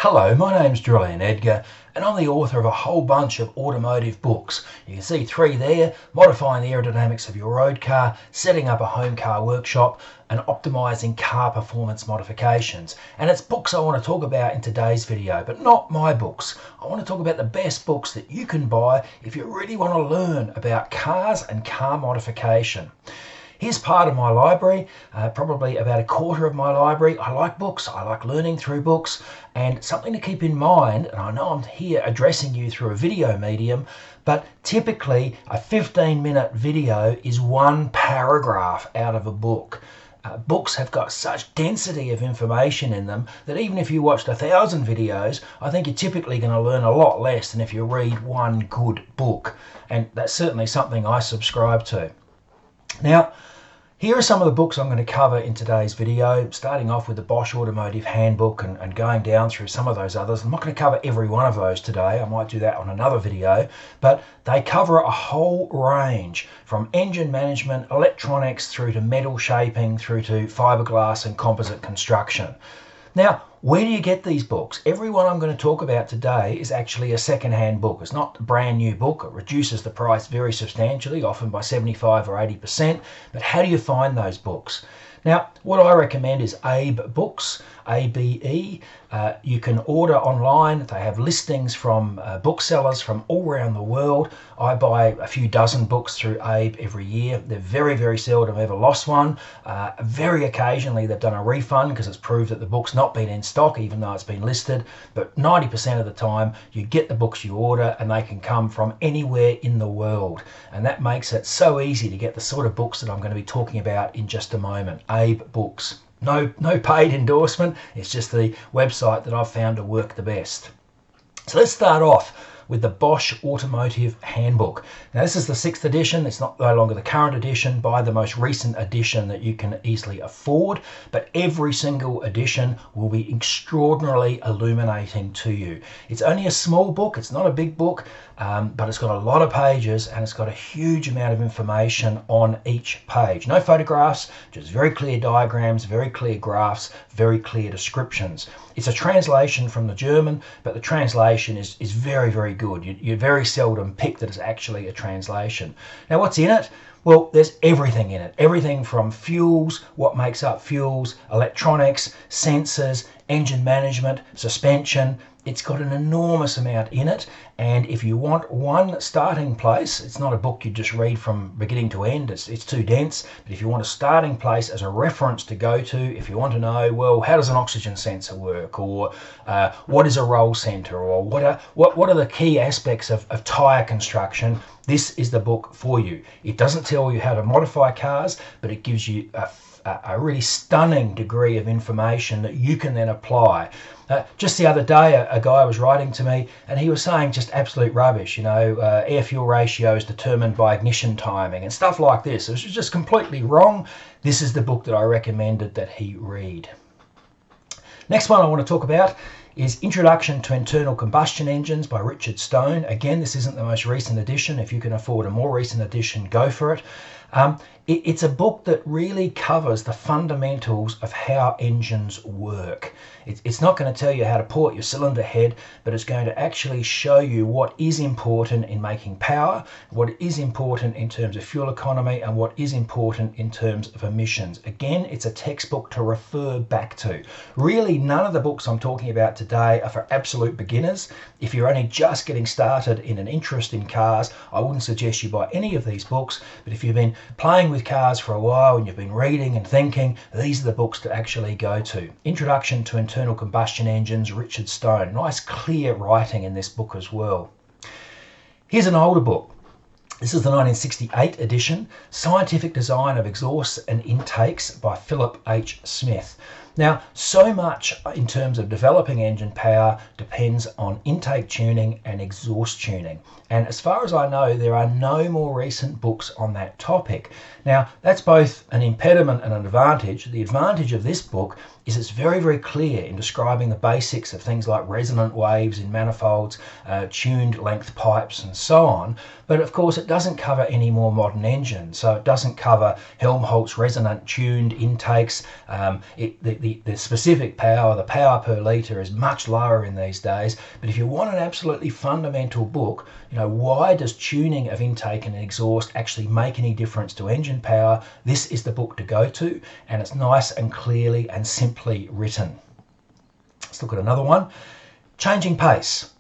Hello, my name's Julian Edgar and I'm the author of a whole bunch of automotive books. You can see 3 there: Modifying the Aerodynamics of Your Road Car, Setting Up a Home Car Workshop, and Optimizing Car Performance Modifications. And it's books I want to talk about in today's video, but not my books. I want to talk about the best books that you can buy if you really want to learn about cars and car modification. Here's part of my library, probably about a quarter of my library. I like books, I like learning through books, and something to keep in mind, and I know I'm here addressing you through a video medium, but typically a 15-minute video is 1 paragraph out of a book. Books have got such density of information in them that even if you watched 1,000 videos, I think you're typically going to learn a lot less than if you read one good book. And that's certainly something I subscribe to. Now, here are some of the books I'm going to cover in today's video, starting off with the Bosch Automotive Handbook and going down through some of those others. I'm not going to cover every one of those today. I might do that on another video, but they cover a whole range from engine management, electronics, through to metal shaping, through to fiberglass and composite construction. Now, where do you get these books? Every one I'm going to talk about today is actually a second-hand book. It's not a brand new book. It reduces the price very substantially, often by 75 or 80%. But how do you find those books? Now, what I recommend is Abe Books, ABE. You can order online. They have listings from booksellers from all around the world. I buy a few dozen books through Abe every year. They're very, very seldom ever lost one. Very occasionally they've done a refund because it's proved that the book's not been in stock even though it's been listed. But 90% of the time you get the books you order and they can come from anywhere in the world. And that makes it so easy to get the sort of books that I'm going to be talking about in just a moment. Abe Books. No paid endorsement. It's just the website that I've found to work the best. So let's start off with the Bosch Automotive Handbook. Now this is the 6th edition. It's no longer the current edition. Buy the most recent edition that you can easily afford, but every single edition will be extraordinarily illuminating to you. It's only a small book. It's not a big book, but it's got a lot of pages and it's got a huge amount of information on each page. No photographs, just very clear diagrams, very clear graphs, very clear descriptions. It's a translation from the German, but the translation is very, very good. You very seldom pick that it's actually a translation. Now what's in it? Well, there's everything in it. Everything from fuels, what makes up fuels, electronics, sensors, engine management, suspension. It's got an enormous amount in it, and if you want one starting place, it's not a book you just read from beginning to end, it's too dense, but if you want a starting place as a reference to go to, if you want to know, well, how does an oxygen sensor work, or what is a roll center, or what are the key aspects of tyre construction, this is the book for you. It doesn't tell you how to modify cars, but it gives you a really stunning degree of information that you can then apply. Just the other day, a guy was writing to me and he was saying just absolute rubbish, air fuel ratio is determined by ignition timing and stuff like this. It was just completely wrong. This is the book that I recommended that he read. Next one I want to talk about is Introduction to Internal Combustion Engines by Richard Stone. Again, this isn't the most recent edition. If you can afford a more recent edition, go for it. It's a book that really covers the fundamentals of how engines work. It's not going to tell you how to port your cylinder head, but it's going to actually show you what is important in making power, what is important in terms of fuel economy, and what is important in terms of emissions. Again, it's a textbook to refer back to. Really, none of the books I'm talking about today are for absolute beginners. If you're only just getting started in an interest in cars, I wouldn't suggest you buy any of these books, but if you've been playing with cars for a while and you've been reading and thinking, these are the books to actually go to. Introduction to Internal Combustion Engines, Richard Stone. Nice clear writing in this book as well. Here's an older book. This is the 1968 edition, Scientific Design of Exhausts and Intakes by Philip H. Smith. Now, so much in terms of developing engine power depends on intake tuning and exhaust tuning. And as far as I know, there are no more recent books on that topic. Now, that's both an impediment and an advantage. The advantage of this book is it's very, very clear in describing the basics of things like resonant waves in manifolds, tuned length pipes and so on. But of course it doesn't cover any more modern engines. So it doesn't cover Helmholtz resonant tuned intakes. The the specific power, the power per litre is much lower in these days. But if you want an absolutely fundamental book, you know, why does tuning of intake and exhaust actually make any difference to engine power? This is the book to go to, and it's nice and clearly and simply written. Let's look at another one. Changing pace.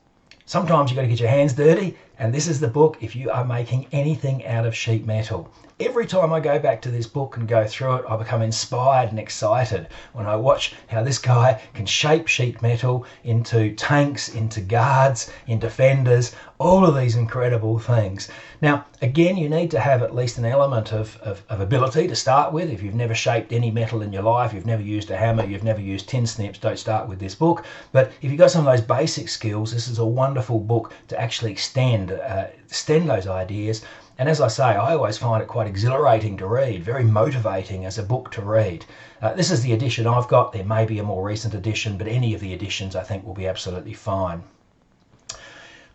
Sometimes you've got to get your hands dirty, and this is the book if you are making anything out of sheet metal. Every time I go back to this book and go through it, I become inspired and excited when I watch how this guy can shape sheet metal into tanks, into guards, into fenders, all of these incredible things. Now, again, you need to have at least an element of ability to start with. If you've never shaped any metal in your life, you've never used a hammer, you've never used tin snips, don't start with this book. But if you've got some of those basic skills, this is a wonderful book to actually extend those ideas. And as I say, I always find it quite exhilarating to read, very motivating as a book to read. This is the edition I've got. There may be a more recent edition, but any of the editions I think will be absolutely fine.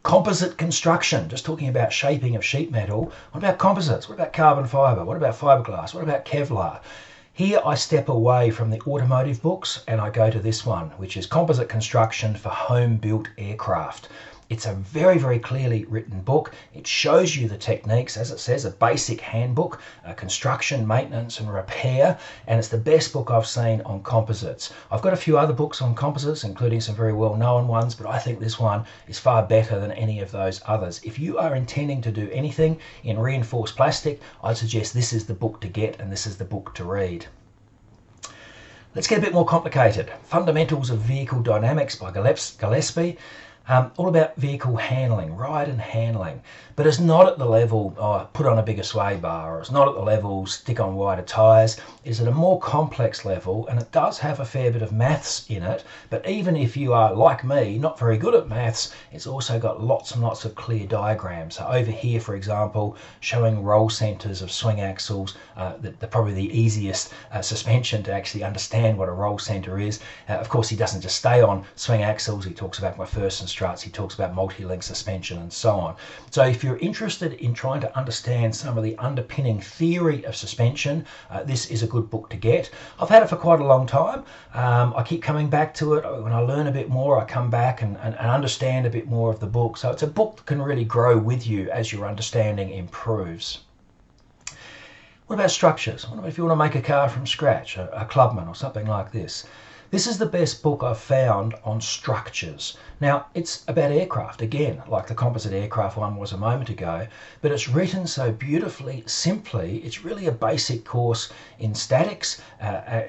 Composite construction, just talking about shaping of sheet metal. What about composites? What about carbon fibre? What about fiberglass? What about Kevlar? Here I step away from the automotive books and I go to this one, which is Composite Construction for Home-Built Aircraft. It's a very, very clearly written book. It shows you the techniques, as it says, a basic handbook, construction, maintenance and repair, and it's the best book I've seen on composites. I've got a few other books on composites, including some very well-known ones, but I think this one is far better than any of those others. If you are intending to do anything in reinforced plastic, I'd suggest this is the book to get and this is the book to read. Let's get a bit more complicated. Fundamentals of Vehicle Dynamics by Gillespie. All about vehicle handling, ride and handling, but it's not at the level, put on a bigger sway bar, or it's not at the level, stick on wider tyres. It's at a more complex level, and it does have a fair bit of maths in it, but even if you are, like me, not very good at maths, it's also got lots and lots of clear diagrams. So over here, for example, showing roll centres of swing axles, probably the easiest suspension to actually understand what a roll centre is. Of course, he doesn't just stay on swing axles, he talks about McPherson struts, he talks about multi-link suspension and so on. So if you're interested in trying to understand some of the underpinning theory of suspension, this is a good book to get. I've had it for quite a long time. I keep coming back to it. When I learn a bit more, I come back and understand a bit more of the book. So it's a book that can really grow with you as your understanding improves. What about structures? What about if you want to make a car from scratch, a Clubman or something like this? This is the best book I've found on structures. Now, it's about aircraft, again, like the composite aircraft one was a moment ago, but it's written so beautifully, simply. It's really a basic course in statics,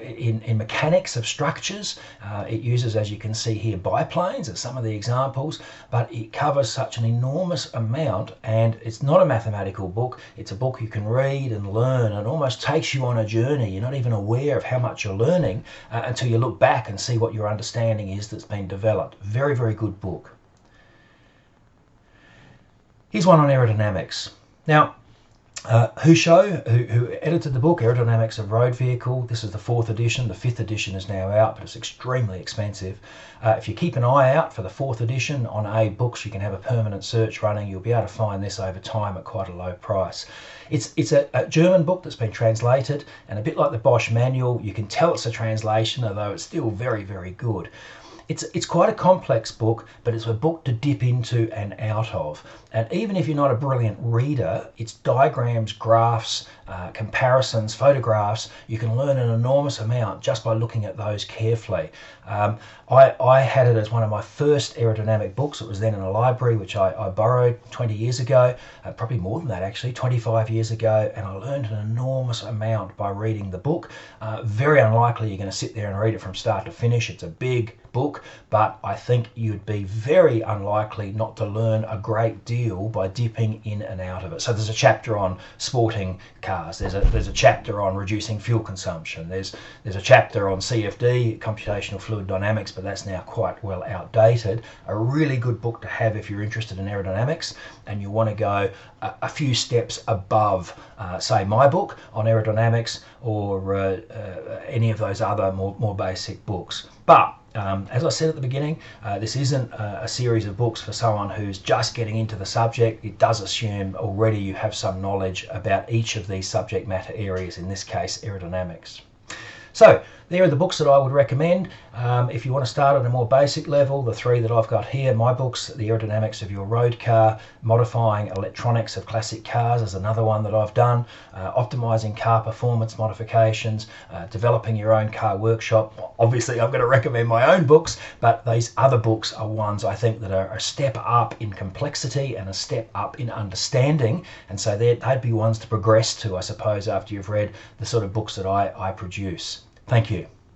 in mechanics of structures. It uses, as you can see here, biplanes as some of the examples, but it covers such an enormous amount, and it's not a mathematical book. It's a book you can read and learn, and almost takes you on a journey. You're not even aware of how much you're learning until you look back and see what your understanding is that's been developed. Very, very good book. Here's one on aerodynamics. Now, who edited the book, Aerodynamics of Road Vehicle. This is the 4th edition. The 5th edition is now out, but it's extremely expensive. If you keep an eye out for the 4th edition on A-Books, you can have a permanent search running. You'll be able to find this over time at quite a low price. It's a German book that's been translated, and a bit like the Bosch manual, you can tell it's a translation, although it's still very, very good. It's quite a complex book, but it's a book to dip into and out of. And even if you're not a brilliant reader, its diagrams, graphs, comparisons, photographs, you can learn an enormous amount just by looking at those carefully. I had it as one of my first aerodynamic books. It was then in a library, which I borrowed 20 years ago, probably more than that actually, 25 years ago, and I learned an enormous amount by reading the book. Very unlikely you're going to sit there and read it from start to finish. It's a big book, but I think you'd be very unlikely not to learn a great deal by dipping in and out of it. So there's a chapter on sporting cars, there's a chapter on reducing fuel consumption, there's a chapter on CFD, computational fluid dynamics, but that's now quite well outdated. A really good book to have if you're interested in aerodynamics and you want to go a few steps above, say, my book on aerodynamics or any of those other more basic books. But as I said at the beginning, this isn't a series of books for someone who's just getting into the subject. It does assume already you have some knowledge about each of these subject matter areas, in this case aerodynamics. So there are the books that I would recommend. If you want to start at a more basic level, the three that I've got here, my books, The Aerodynamics of Your Road Car, Modifying Electronics of Classic Cars is another one that I've done, Optimizing Car Performance Modifications, Developing Your Own Car Workshop. Obviously I'm going to recommend my own books, but these other books are ones I think that are a step up in complexity and a step up in understanding, and so they'd be ones to progress to, I suppose, after you've read the sort of books that I produce. Thank you.